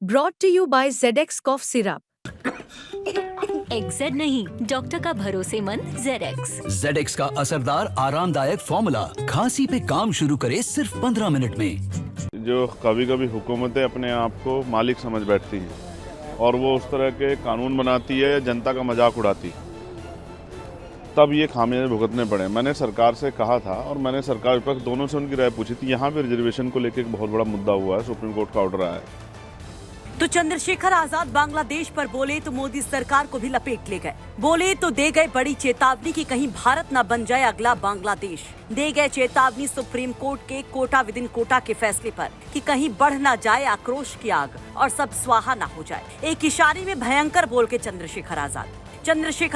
Brought to you by ZX Cough Syrup. XZ नहीं, doctor का भरोसेमंद ZX। ZX का असरदार आरामदायक फॉर्मूला खांसी पे काम शुरू करे सिर्फ 15 मिनट में। जो कभी कभी हुकूमतें अपने आप को मालिक समझ बैठती हैं और वो उस तरह के कानून बनाती है या जनता का मजाक उड़ाती, तब ये खामियां भुगतने पड़े। मैंने सरकार से कहा था और मैंने सरकार विपक्ष दोनों से उनकी राय पूछी थी। यहाँ पे रिजर्वेशन को लेकर एक बहुत बड़ा मुद्दा हुआ है, सुप्रीम कोर्ट का ऑर्डर आया है। तो चंद्रशेखर आजाद बांग्लादेश पर बोले तो मोदी सरकार को भी लपेट ले गए। बोले तो दे गए बड़ी चेतावनी कि कहीं भारत न बन जाए अगला बांग्लादेश। दे गए चेतावनी सुप्रीम कोर्ट के कोटा विद इन कोटा के फैसले पर कि कहीं बढ़ न जाए आक्रोश की आग और सब स्वाहा न हो जाए। एक इशारे में भयंकर बोल के चंद्रशेखर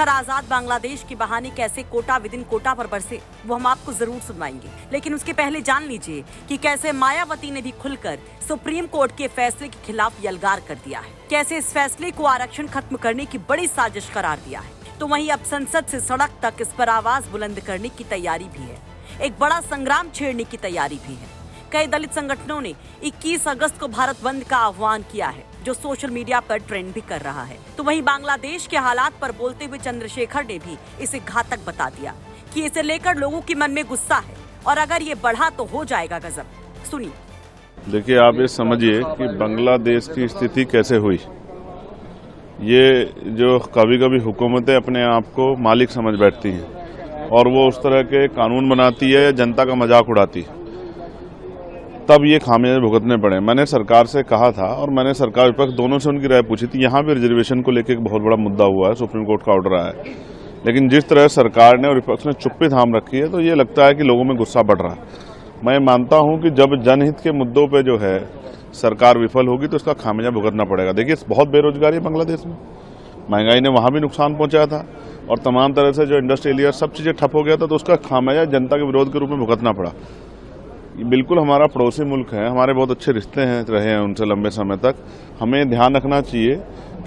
आजाद बांग्लादेश के बहाने कैसे कोटा विद इन कोटा पर बरसे, वो हम आपको जरूर सुनवाएंगे। लेकिन उसके पहले जान लीजिए कि कैसे मायावती ने भी खुलकर सुप्रीम कोर्ट के फैसले के खिलाफ यलगार कर दिया है, कैसे इस फैसले को आरक्षण खत्म करने की बड़ी साजिश करार दिया है। तो वहीं अब संसद से सड़क तक इस पर आवाज बुलंद करने की तैयारी भी है, एक बड़ा संग्राम छेड़ने की तैयारी भी है। कई दलित संगठनों ने 21 अगस्त को भारत बंद का आह्वान किया है, जो सोशल मीडिया पर ट्रेंड भी कर रहा है। तो वहीं बांग्लादेश के हालात पर बोलते हुए चंद्रशेखर ने भी इसे घातक बता दिया कि इसे लेकर लोगों के मन में गुस्सा है और अगर ये बढ़ा तो हो जाएगा गजब। सुनिए। देखिए, आप ये समझिए कि बांग्लादेश की स्थिति कैसे हुई। ये जो कभी कभी हुकूमतें अपने आप को मालिक समझ बैठती हैं और वो उस तरह के कानून बनाती है या जनता का मजाक उड़ाती, तब ये खामियां भुगतने पड़े। मैंने सरकार से कहा था और मैंने सरकार विपक्ष दोनों से उनकी राय पूछी थी। यहाँ पे रिजर्वेशन को लेकर एक बहुत बड़ा मुद्दा हुआ है, सुप्रीम कोर्ट का ऑर्डर आया है। लेकिन जिस तरह सरकार ने और विपक्ष ने चुप्पी थाम रखी है, तो ये लगता है कि लोगों में गुस्सा बढ़ रहा है। मैं मानता हूं कि जब जनहित के मुद्दों पे जो है सरकार विफल होगी तो इसका खामियाजा भुगतना पड़ेगा। देखिए, बहुत बेरोजगारी है बांग्लादेश में, महंगाई ने वहां भी नुकसान पहुंचाया था और तमाम तरह से जो इंडस्ट्रियल एरिया सब चीजें ठप हो गया था, तो उसका खामियाजा जनता के विरोध के रूप में भुगतना पड़ा। बिल्कुल हमारा पड़ोसी मुल्क है, हमारे बहुत अच्छे रिश्ते रहे हैं उनसे लंबे समय तक। हमें ध्यान रखना चाहिए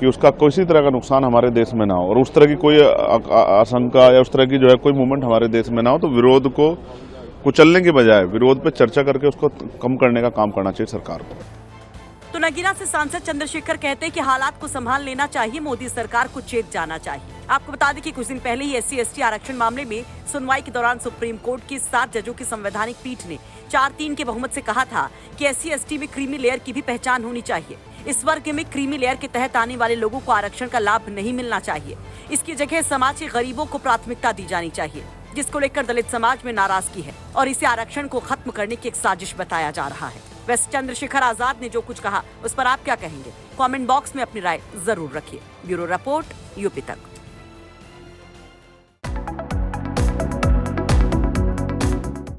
कि उसका किसी तरह का नुकसान हमारे देश में ना हो और उस तरह की कोई आशंका या उस तरह की जो है कोई मूवमेंट हमारे देश में ना हो। तो विरोध को कुचलने के बजाय विरोध पे चर्चा करके उसको कम करने का काम करना चाहिए सरकार को। तो नगीना से सांसद चंद्रशेखर कहते हैं कि हालात को संभाल लेना चाहिए, मोदी सरकार को चेत जाना चाहिए। आपको बता दें कि कुछ दिन पहले ही SC/ST आरक्षण मामले में सुनवाई के दौरान सुप्रीम कोर्ट की 7 जजों की संवैधानिक पीठ ने 4-3 के बहुमत से कहा था कि SC/ST में क्रीमी लेयर की भी पहचान होनी चाहिए। इस वर्ग में क्रीमी लेयर के तहत आने वाले लोगों को आरक्षण का लाभ नहीं मिलना चाहिए। इसकी जगह समाज के गरीबों को प्राथमिकता दी जानी चाहिए, जिसको लेकर दलित समाज में नाराजगी है और इसे आरक्षण को खत्म करने की एक साजिश बताया जा रहा है। वैसे चंद्रशेखर आजाद ने जो कुछ कहा उस पर आप क्या कहेंगे? कमेंट बॉक्स में अपनी राय जरूर रखिए। ब्यूरो रिपोर्ट, यूपी तक।